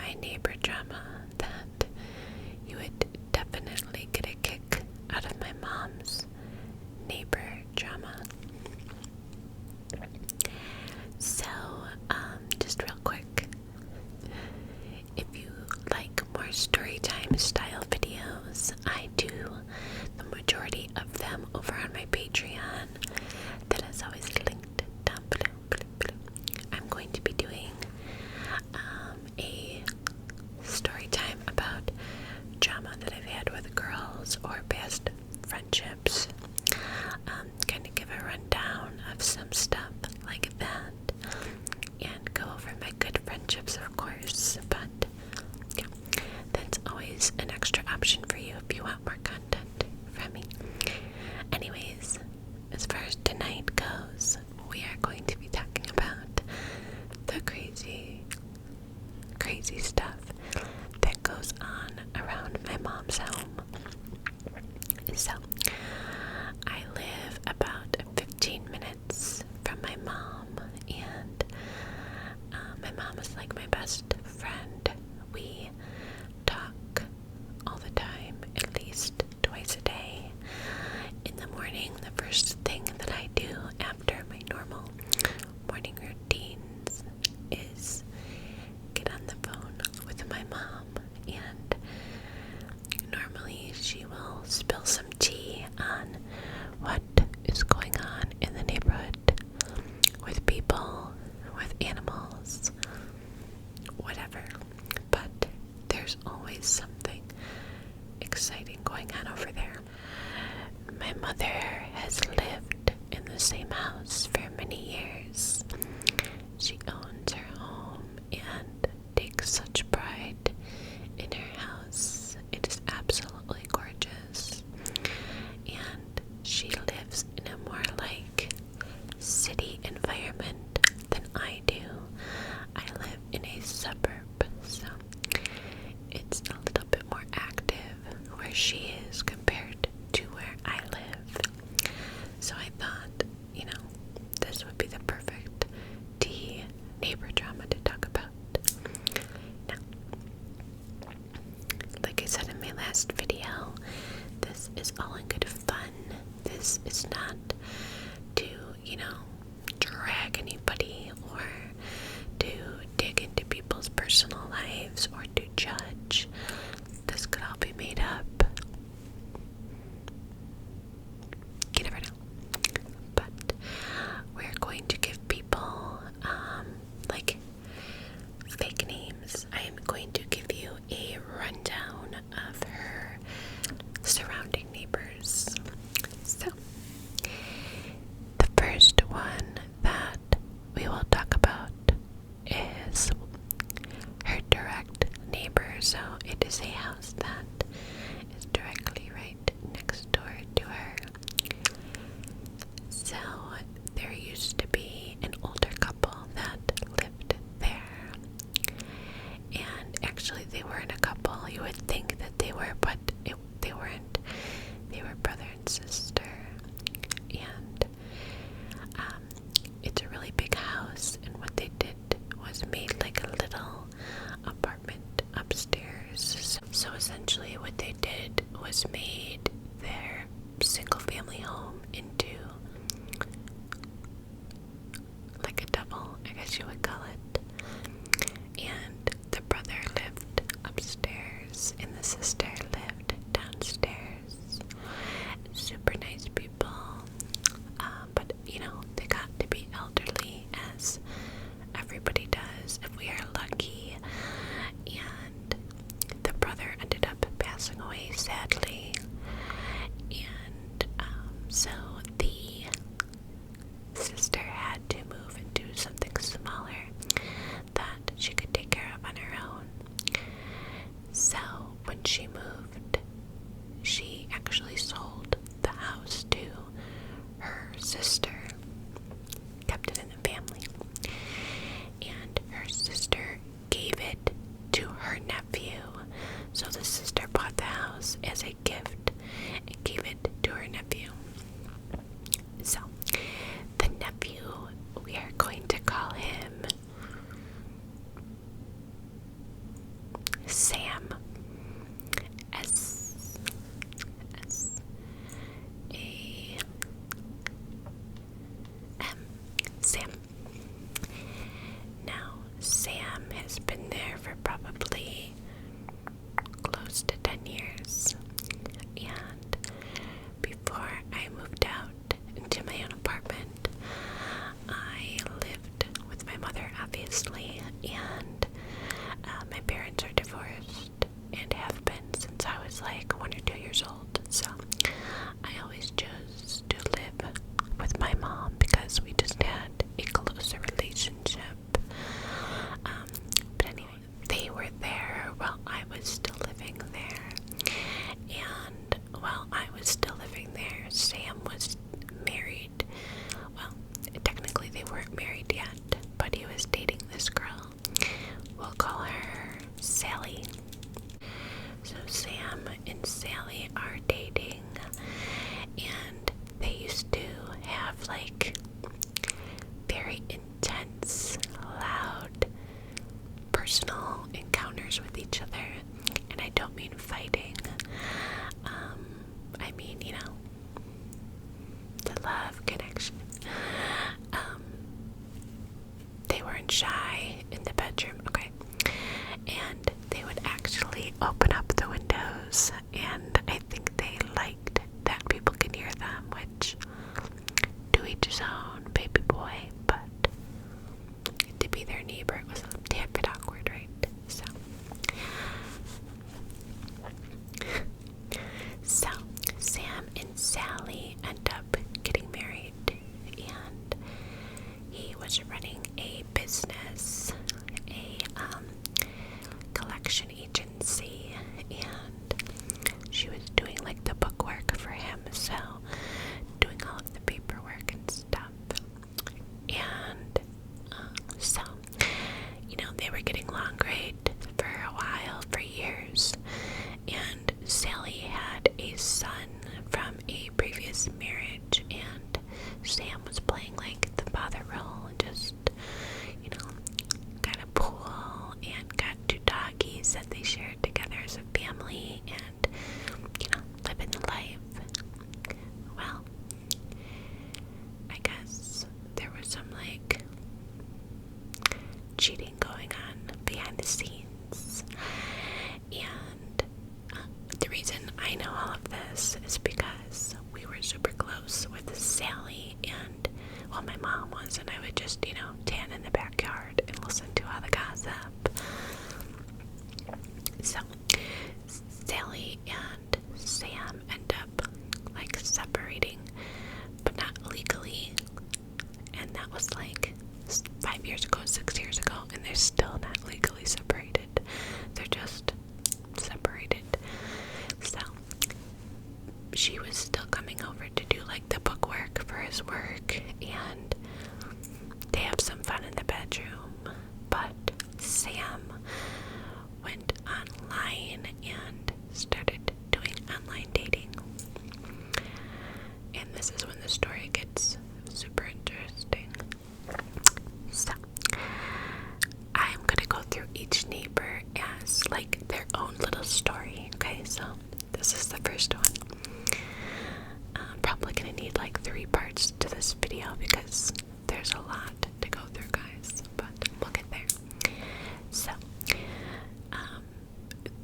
my neighbor drama that you would definitely get a kick out of my mom's neighbor drama. So, just real quick, if you like more storytime style videos, I do the majority of them over on my Patreon that is always linked down below. I'm going to be doing a story time about drama that I've had with girls or past friendships. Kind of give a rundown of some stuff like that and go over my good friendships, of course. But yeah, that's always an extra option for you if you want more content from me. Anyways, as far as tonight goes, we are going to be talking about the crazy stuff that goes on around my mom's home. So, I live about 15 minutes from my mom, and my mom is like my best friend. We talk all the time, at least twice a day. In the morning, the first thing that I do after my normal morning routines is get on the phone with my mom, and normally she will spill some tea on what is going on in the neighborhood with people, with animals, whatever. But there's always something exciting going on over there. My mother has lived in the same house for many years. She owns her home and takes such pride in her house. It is absolutely gorgeous. And she lives in a more like city environment than I do. I live in a suburb, so it's a little bit more active where she is compared to where I live. So I thought, this would be the perfect tea neighbor drama to talk about. Now, like I said in my last video, this is all in good fun. This is not to, drag anybody or to dig into people's personal lives or to judge. This could all be made up. You never know. But we're going to give people, like, fake names. I am going to give you a rundown of her surrounding neighbors. So, the first one that we will talk about is her direct neighbor. So, it is a house that is directly right next door to her. So, there used to be an older couple that lived there. And actually, they weren't a couple. You would think that they were, but they weren't. They were brother and sister. And it's a really big house. And what they did was made like a little apartment upstairs. So essentially, what they did was made their single family home into like a double, I guess you would call it. And the brother lived upstairs and the sister lived downstairs. Super nice people. But they got to be elderly, as everybody does if we are lucky. And the brother ended up passing away sadly. And so the sister had to move into something smaller that she could take care of on her own. So when she moved, she actually sold the house to her sister, kept it in the family, and her sister gave it to her nephew. So the sister bought the house as a gift and gave it to her nephew. So the nephew, we are going to call him Sam. S A M. Sam. Now, Sam has been there for probably close to 10 years. And before I moved out into my own apartment, I lived with my mother, obviously, and my parents are divorced and have been since I was like 1 or 2 years old. So I always chose to live with my mom because we just had a closer relationship. But anyway, they were there while I was still living there. And while I was still living there, Sam was married. Well, technically they weren't married yet, but he was dating this girl. We'll call her Sally. So Sam and Sally are dating, and they used to have like very intense, loud, personal encounters with each other. And I don't mean fighting. I mean, you know, the love connection. They weren't shy in the bedroom, okay? And they would actually open up the windows, and I think they liked that people could hear them, which, to each his own, baby boy, but to be their neighbor, it was a tad bit awkward, right? So Sam and Sally end up getting married, and he was running a business, a collection agency, and she was doing like the bookwork for him, so doing all of the paperwork and stuff. And so, you know, they were getting along great for a while, for years. And Sally had a son from a previous marriage, and Sam was playing like the father role and just, you know, got a pool and got 2 doggies that they shared together as a family and, you know, living the life. Well, I guess there was some like cheating going on behind the scenes. And the reason I know all of this is because we were super close with Sally, and, well, my mom was, and I would just, you know, tan in the backyard and listen to all the gossip. So, Sally and Sam end up, like, separating, but not legally, and that was, like, 5 years ago, 6 years ago, and they're still not legally separated. They're just separated. So she was still coming over to do like the bookwork for his work, and they have some fun in the bedroom. But Sam went online and started doing online dating. And this is when the story gets super interesting. So I'm gonna go through each neighbor as like their own little story. Okay, so this is the first one. I'm probably gonna need like 3 parts to this video because there's a lot to go through, guys, but we'll get there. So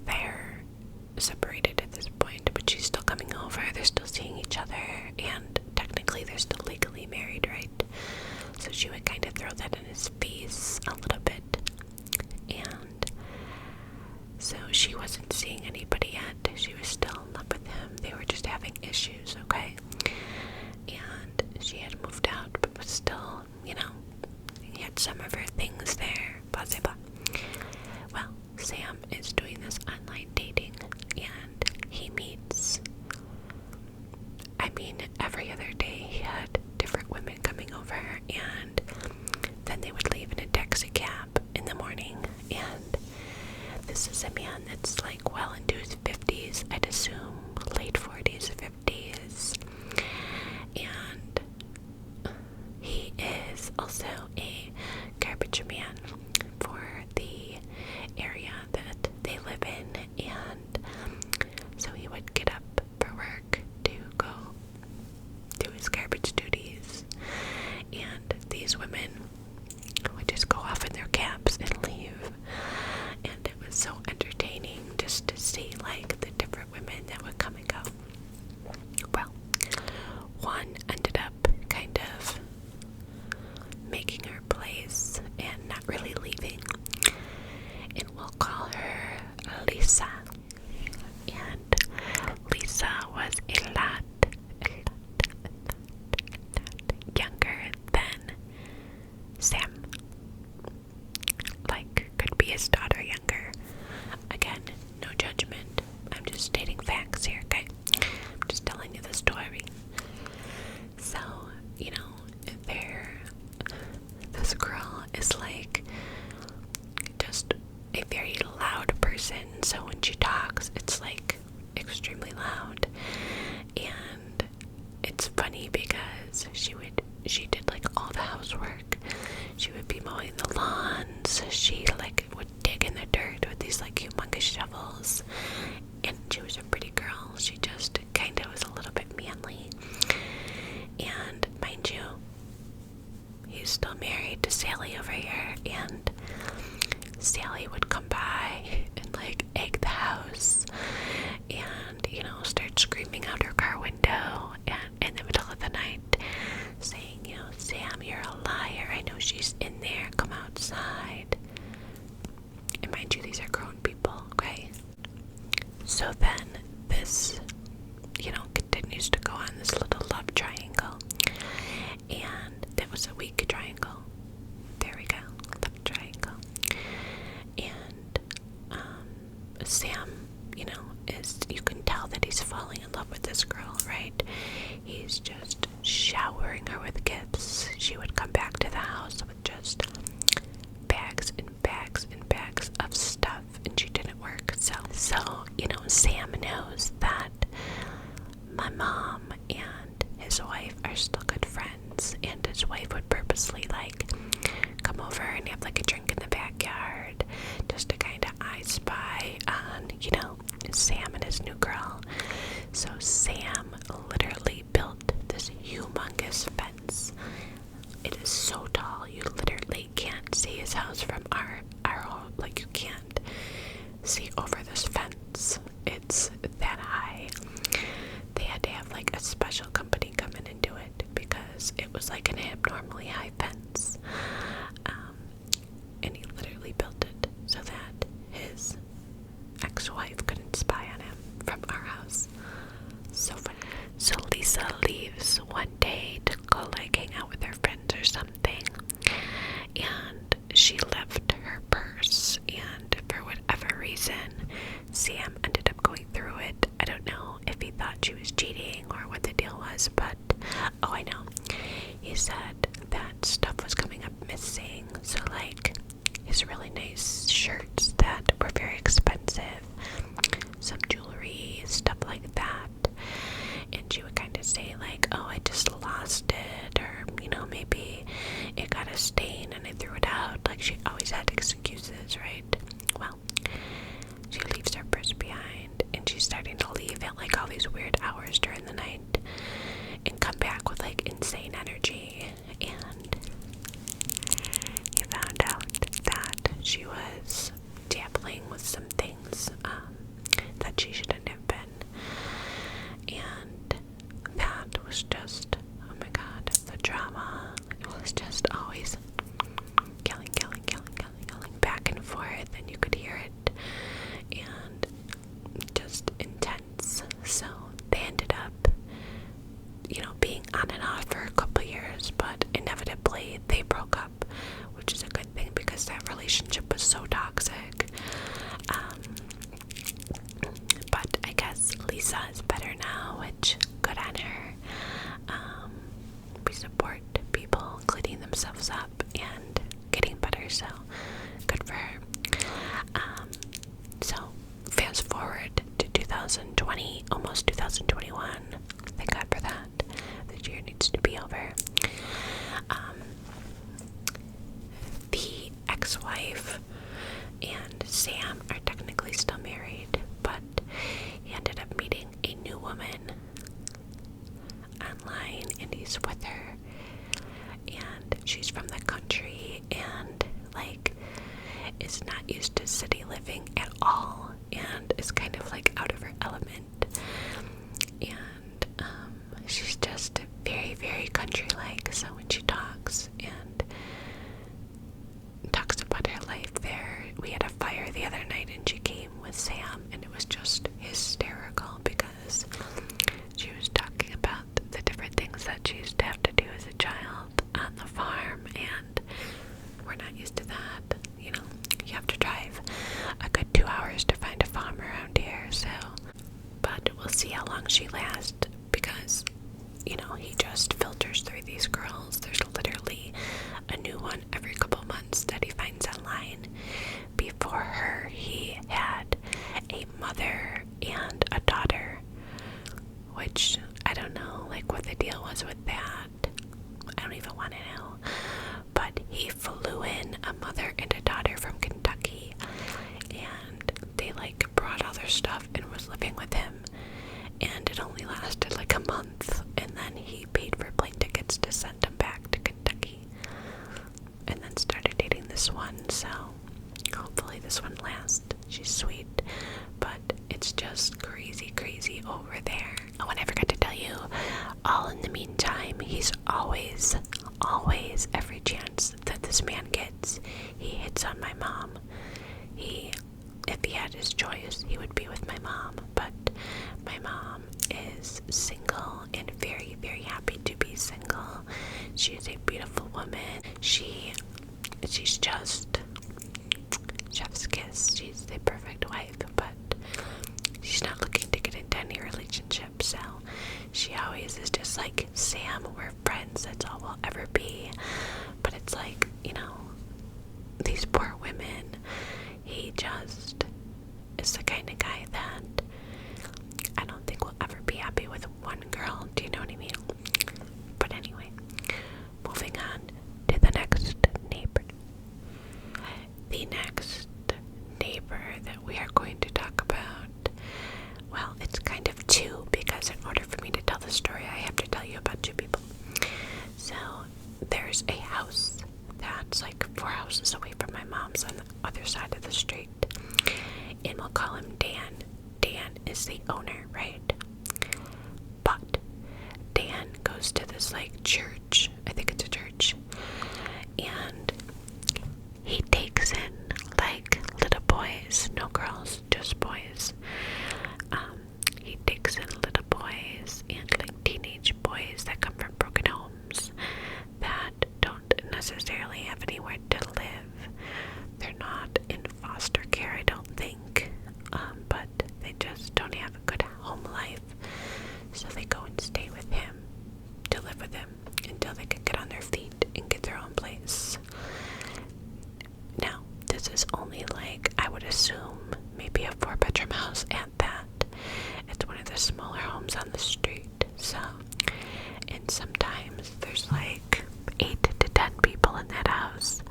they're separated at this point, but she's still coming over. They're still seeing each other, and technically they're still legally married, right? So she would kind of throw that in his face a little bit. And so she wasn't seeing anybody yet. She was still in love with him. They were just having issues, okay? And she had moved out, but was still, you know, he had some of her things there, blah, blah, blah. Well, Sam is doing this online dating, and he meets, I mean, every other day he had different women coming over, and then they would leave in a taxi cab in the morning. And this is a man that's like well into his 50s, I'd assume late 40s, 50s. And he is also a garbage man for the area that they live just to see like the different women that would come and go. Well, one ended up kind of making her place and not really leaving, and we'll call her Lisa. And Lisa was a lot younger than Sam. Like, could be his daughter younger. Again, no judgment. I'm just stating facts here, okay? I'm just telling you the story. So, you know, this girl is like just a very loud person. So when she talks, it's like extremely loud. And it's funny because she did like all the housework. She would be mowing the lawns. She like would dig in the dirt with these like humongous shovels. And she was a pretty girl. She just kind of was a little bit manly. And mind you, he's still married to Sally over here. And Sally would come by and like egg the house. And, you know, start screaming out her car window and in the middle of the night, saying, you know, Sam, you're a liar. I know she's in there. Come outside. And mind you, these are grown people, okay? So then this, you know, continues to go on this little love triangle. And that was a weak triangle. There we go. Love triangle. And Sam, you know, you can tell that he's falling in love with this girl, right? He's just showering her with gifts. She would come back to the house with just bags and bags and bags of stuff, and she didn't work. So you know, Sam knows that my mom and his wife are still good friends, and his wife would purposely like come over and have like a drink in the backyard just to kind of I spy on, you know, Sam and his new girl. So Sam literally built this humongous fence. It is so tall, you literally can't see his house from our home. Like, you can't see over this fence. It's that high. They had to have like a special company come in and do it because it was like an abnormally high fence. And he literally built it so that his ex-wife couldn't spy on him from our house. So funny. So Lisa leaves one day to go like hang out with her friends or something, and she left her purse, and for whatever reason Sam ended up going through it. I don't know if he thought she was cheating or what the deal was, but oh, I know, he said that stuff was coming up missing. So like his really nice shirts that were very expensive, some jewelry, stuff like that. And she would kind of say like, oh, I just lost it, or, you know, maybe it got a stain and I threw it out. Like, she always had excuses, right? Well, she leaves her purse behind, and she's starting to leave at like all these weird hours during the night and come back with like insane energy. And he found out that she was dabbling with some things that she shouldn't have been. And that was just, oh my god, the drama. It was just always killing back and forth, and you could hear it, and just intense. So they ended up, you know, being on and off for a couple years, but inevitably they broke up, which is a good thing because that relationship was so toxic. But I guess Lisa is better now, which good on her. We support people cleaning themselves up and getting better, so good for her. So fast forward to 2020, almost 2021. Thank God for that. The year needs to be over. The ex-wife and Sam are technically still married, but he ended up meeting a new woman online, and he's with her, and she's from the country and like is not used to city living at all, and is her stuff and was living with him, and it only lasted like a month, and then he paid for plane tickets to send him back to Kentucky, and then started dating this one. So hopefully this one lasts. She's sweet, but it's just crazy over there. Oh, and I forgot to tell you, all in the meantime, he's always, every chance that this man gets, he hits on my mom. If he had his choice, he would be with my mom, but my mom is single and very, very happy to be single. She is a beautiful woman. She's just chef's kiss. She's the perfect wife, but she's not looking to get into any relationship, so she always is just like, Sam, we're friends, that's all we'll ever be. But it's like, these poor women, he just is the kind of guy that I don't think will ever be happy with one girl, do you know what I mean? But anyway, moving on to the next neighbor. The next neighbor that we are going to talk about, well, it's kind of two, because in order for me to tell the story, I have to tell you about two people. So there's a house that's like 4 houses away from my mom's on the other side of the street, and we'll call him Dan. Dan is the owner, right? But Dan goes to this like church, I think it's a church, and he takes in like little boys, no girls, just boys. He takes in little boys and like teenage boys that come from broken homes that don't necessarily have anywhere to live. They're not in foster care, I don't think, but they just don't have a good home life. So they go and stay with him, to live with him, until they can get on their feet and get their own place. Now, this is only like, I would assume, maybe a 4-bedroom house at that. It's one of the smaller homes on the street, so, and sometimes there's like 8 to 10 people in that house,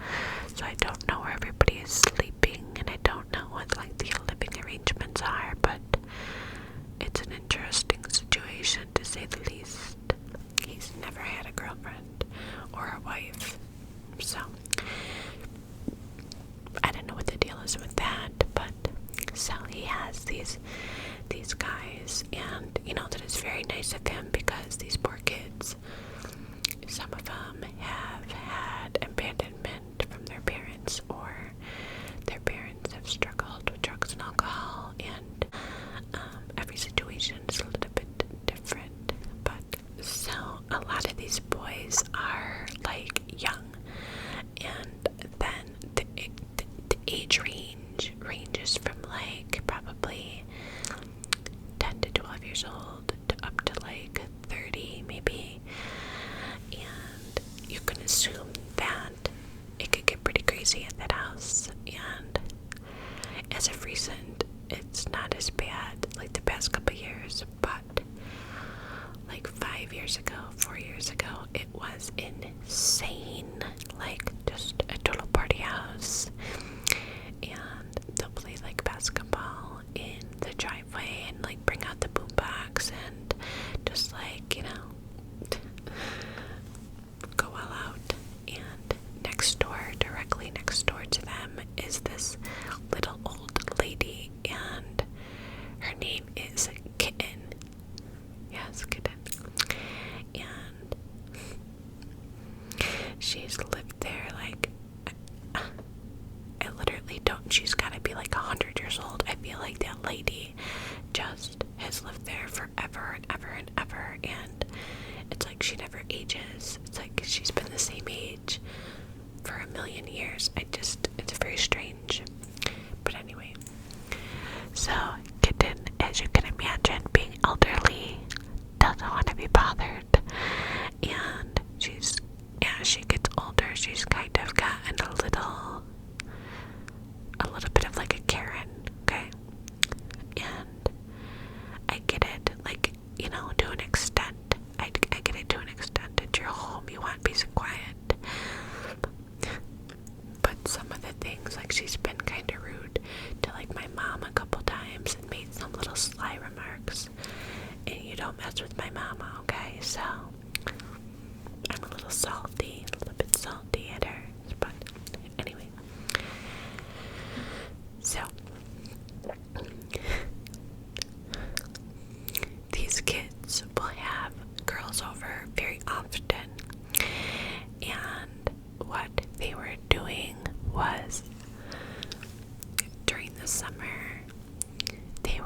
so I don't know where everybody is sleeping, and I don't know what like the living arrangements are, but it's an interesting situation to say the least. He's never had a girlfriend or a wife, so I don't know what the deal is with that, but so he has these guys, and that is very nice of him, because these poor kids, some of them have had abandonment from their parents, or their parents have struggled with drugs and alcohol, and every situation is a little bit different. But so a lot of these boys are like young, and then the age ranges from like probably 10 to 12 years old to up to like 30 maybe, and you can assume that it could get pretty crazy at that house. And as of recent, it's not as bad like the past couple years, but like 5 years ago, 4 years ago, it was insane, like just a total party house. And they'll play like basketball in the driveway and like bring out the boombox and just like, go all out. And directly next door to them is this little old lady, and her name is Kitten. Yes, Kitten. And she's lived there like, I literally don't, she's gotta be like 100 years old. I feel like that lady just has lived there forever and ever and ever, and it's like she never ages. It's like she's been the same age for a million years. It's very strange. But anyway, so Kitten, as you can imagine, being elderly, doesn't want to be bothered, and as she gets older, she's kind of gotten a little bit of like a Karen, okay? And I get it, like, to an extent. I get it to an extent. At your home, you want peace and quiet. But some of the things, like, she's been kind of rude to like my mom a couple times and made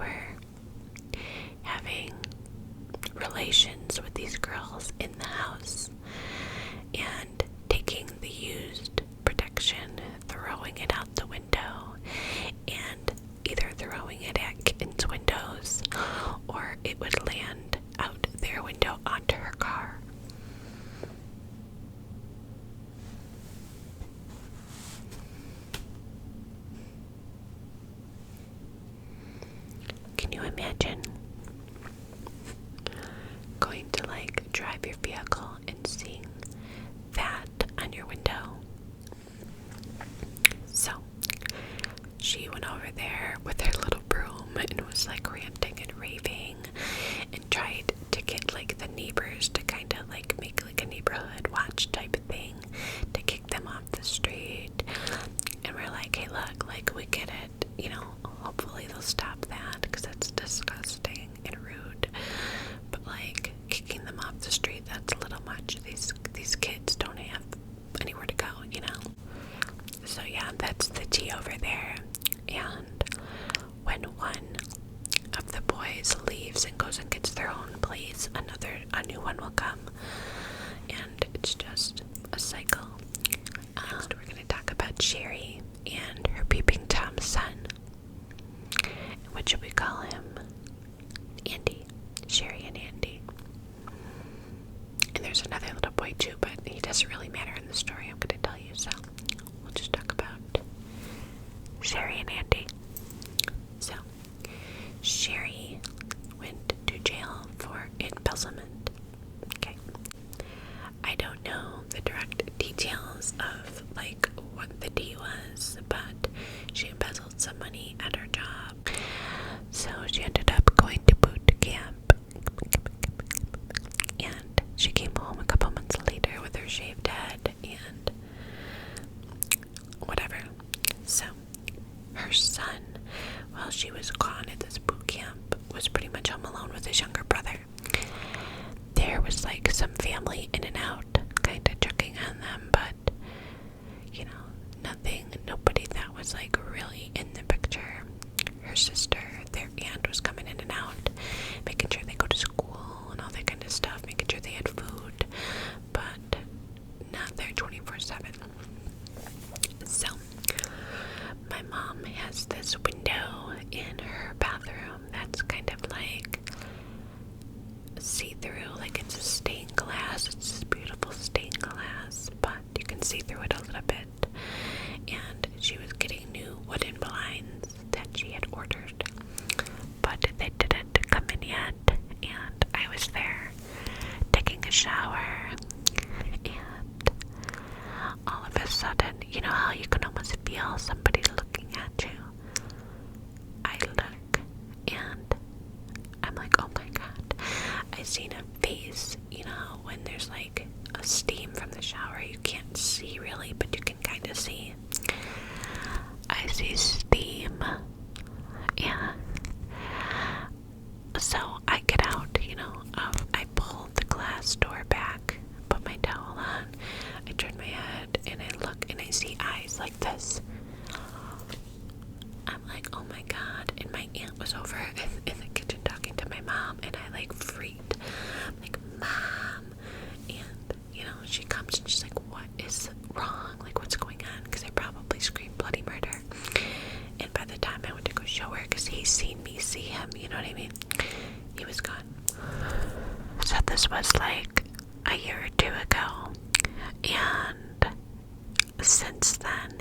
were having relations with these girls in the house and taking the used protection, throwing it out the window, and either throwing it at Kitten's windows or it would land out their window onto her car. Can you imagine going to drive your vehicle and seeing that on your window? So she went over there with her little broom and was ranting and raving and tried to get the neighbors to kind of make a neighborhood watch type of thing to kick them off the street. And we're like, hey, look, we get it, hopefully they'll stop that because that's disgusting and rude. But kicking them off the street, that's a little much. These kids don't have anywhere to go, So yeah, that's the tea over there. And when one of the boys leaves and goes and gets their own place, a new one will come. And it's just a cycle. Next, we're going to talk about Sherry and her peeping Tom's son. What should we call him? Andy. Sherry and Andy. And there's another little boy too, but he doesn't really matter in the story I'm going to tell you, so we'll just talk about Sherry and Andy. So, Sherry went to jail for embezzlement. Okay. I don't know the direct details of what the tea was, but she embezzled some money at her job. So she ended up going to boot camp. And she came home a couple months later with her shaved head and whatever. So her son, while she was gone at this boot camp, was pretty much home alone with his younger brother. There was some family in and out, kind of checking on them, but nobody that was really in the picture. Her sister, their aunt, was coming in and out, making sure they go to school and all that kind of stuff, making sure they had food, but not there 24/7. So my mom has this window in her bathroom that's kind of see-through, it's a stained glass. It's this beautiful stained glass, but you can see through it a little bit. And she was getting new wooden blinds that she had ordered, but they didn't come in yet. And I was there taking a shower, and all of a sudden, you know how you can almost feel somebody looking at you? I look, and I'm like, oh my god. I seen a face, when there's a steam from the shower, you can't see really, but you can kind of see. I see steam, yeah. So I get out, I pull the glass door back, put my towel on, I turn my head, and I look, and I see eyes like this. I'm like, oh my god. And my aunt was over in the kitchen talking to my mom, and I freaked. I'm like, Mom. And, she comes and she's like, what is wrong? What's going on? Because I probably screamed bloody murder. And by the time I went to go show her, because he's seen me see him, you know what I mean? He was gone. So this was a year or two ago. And since then,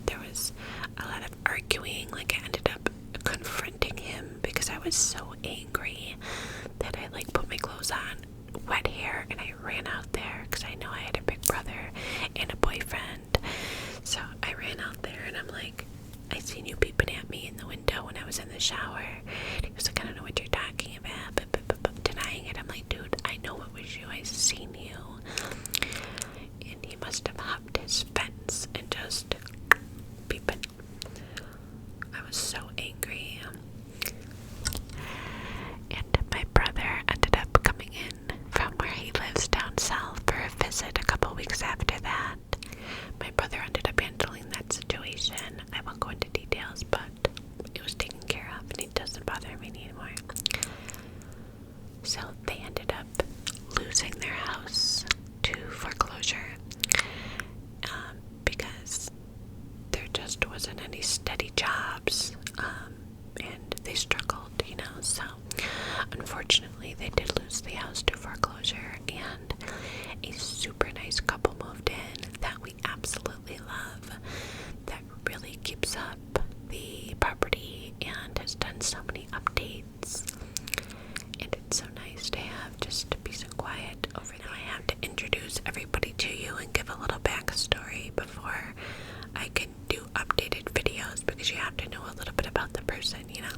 there was a lot of arguing. I ended up confronting him because I was so angry that I put my clothes on, wet hair, and I ran out there because I know I had a big brother and a boyfriend. So I ran out there and I'm like, I seen you peeping at me in the window when I was in the shower. And he was like, I don't know what you're talking about, but denying it. I'm like, dude, I know it was you. I seen you. And he must have hopped his fence and just peeping. I was so angry. And my brother ended up coming in from where he lives down south for a visit a couple weeks after that. My brother ended up handling that situation. I won't go into details, but it was taken care of, and it doesn't bother gotten so many updates, and it's so nice to have just peace and quiet over now. I have to introduce everybody to you and give a little backstory before I can do updated videos, because you have to know a little bit about the person, you know,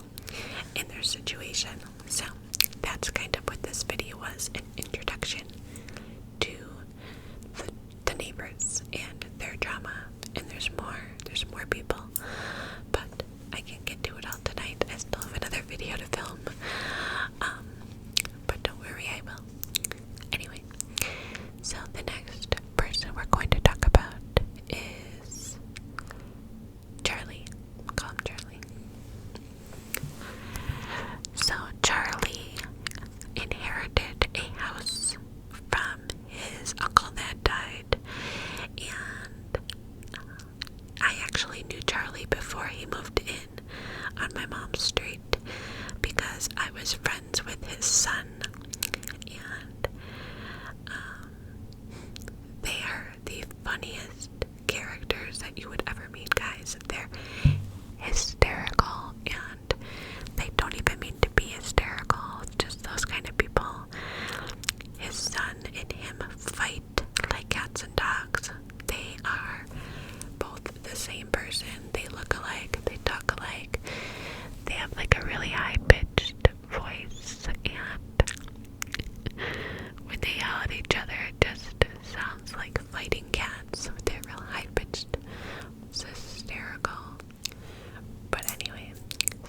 and their situation. So that's kind of what this video was, an introduction to the neighbors and their drama. And there's more people, but I can't get to it all tonight. I still have another video to film, but don't worry, I will. Anyway, so the next person we're going to talk about is Charlie. We'll call him Charlie. So Charlie inherited a house from his uncle that died, and I actually knew Charlie before he moved in on my mom's street, because I was friends with his son, and they are the funniest characters that you would ever meet, guys. They're hysterical, and they don't even mean to be hysterical. It's just those kind of people. His son and him fight like cats and dogs. They are both the same person. They look alike, they talk alike, they have like a really high-pitched voice, and when they yell at each other, it just sounds like fighting cats with their real high-pitched. It's hysterical. But anyway,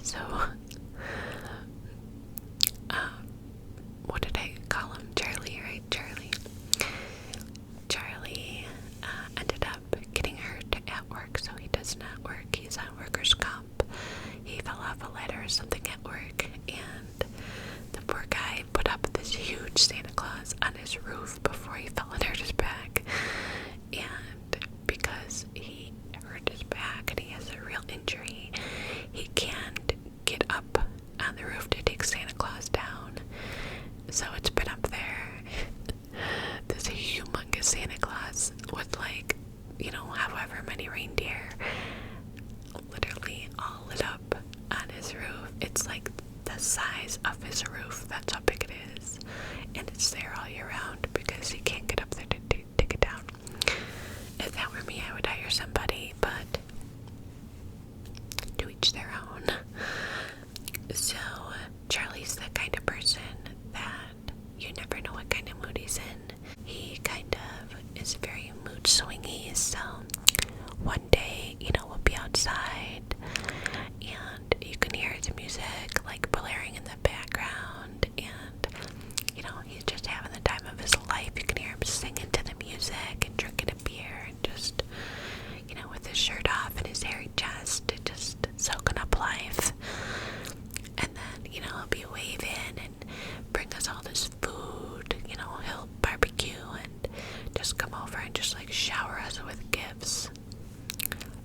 so what did I call him? Charlie, right? Charlie ended up getting hurt at work, so he does not work. He's on workers' comp. He fell off a ladder or something at work, and the poor guy put up this huge Santa Claus on his roof before he fell and hurt his back. And because he hurt his back and he has a real injury, he can't get up on the roof to take Santa Claus down. So it's been up there, this humongous Santa Claus with, like, you know, however many reindeer, literally all lit up on his roof. It's like the size of his roof. That's how big it is. And it's there all year round because he can't get up there to take it down. If that were me, I would hire somebody, but to each their own. So Charlie's the kind of person that you never know what kind of mood he's in. He kind of is very mood swingy, so one day, you know, we'll be outside and you can hear his music like blaring in the background, and you know, he's just having the time of his life. You can hear him singing to the music and drinking a beer and just, you know, with his shirt off and his hairy chest, just soaking up life. And then, you know, he'll be waving and bring us all this food. You know, he'll barbecue and just come over and just like shower us with gifts.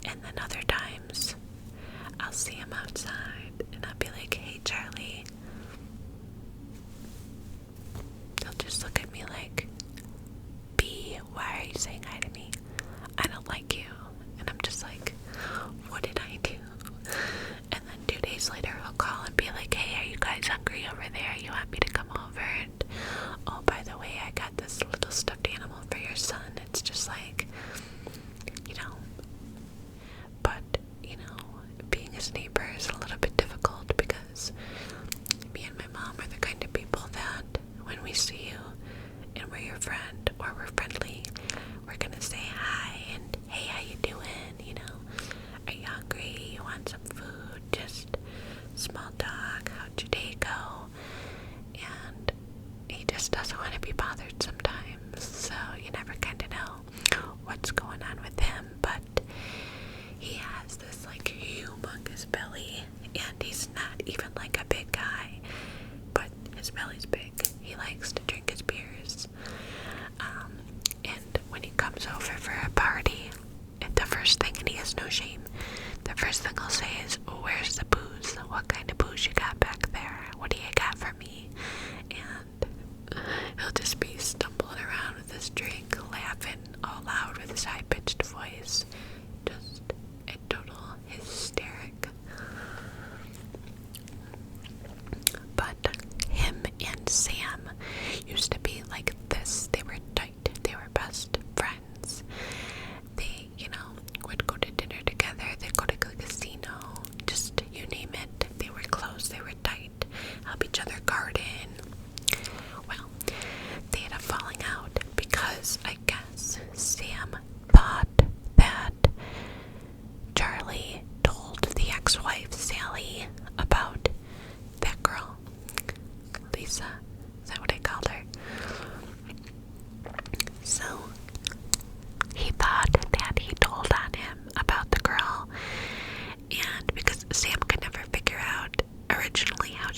And then other times, I'll see him outside and I'll be like, "Hey, Charlie." He'll just look at me like, "B, why are you saying hi to me? I don't like you." And I'm just like, what did I do? And then 2 days later, he'll call and be like, "Hey, are you guys hungry over there? You want me to come over? And oh, by the way, I got this little stuffed animal for your son." It's just like, you know, but, you know, being his neighbor is a little bit difficult, because me and my mom are the kind of people that when we see you and we're your friend or we're friendly, we're gonna say hi and, "Hey, how you doing? You know, are you hungry? You want some food?" Just small talk. How'd your day go? And he just doesn't want to be bothered sometimes, so you never kind of know what's going on with him. But he has this like humongous belly, and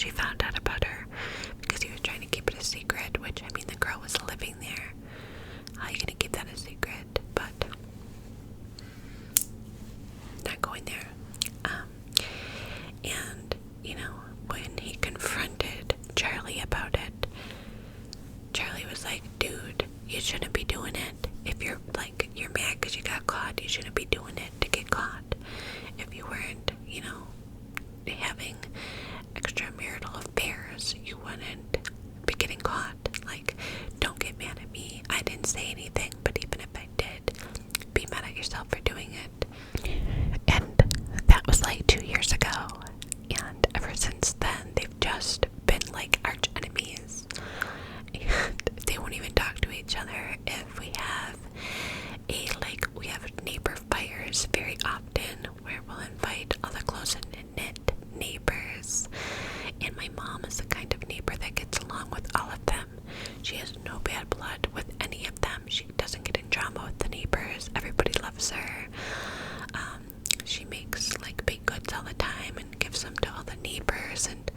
she found out about her because he was trying to keep it a secret, which, I mean, the girl was living there. How are you gonna keep that a secret? But not going there. And, you know, when he confronted Charlie about it, Charlie was like, dude, you shouldn't be doing it. If you're like, you're mad because you got caught, you shouldn't be doing it to get caught. If you weren't, you know, having extramarital affairs, you wouldn't be getting caught. Like, don't get mad at me. I didn't say anything, but even if I did, be mad at yourself for doing it. And that was like 2 years ago. And ever since then, they've just been like arch enemies. And they won't even talk to each other. If we have we have neighbor fires very often where we'll invite all the close knit neighbors. And my mom is the kind of neighbor that gets along with all of them. She has no bad blood with any of them. She doesn't get in drama with the neighbors. Everybody loves her. She makes like baked goods all the time and gives them to all the neighbors, and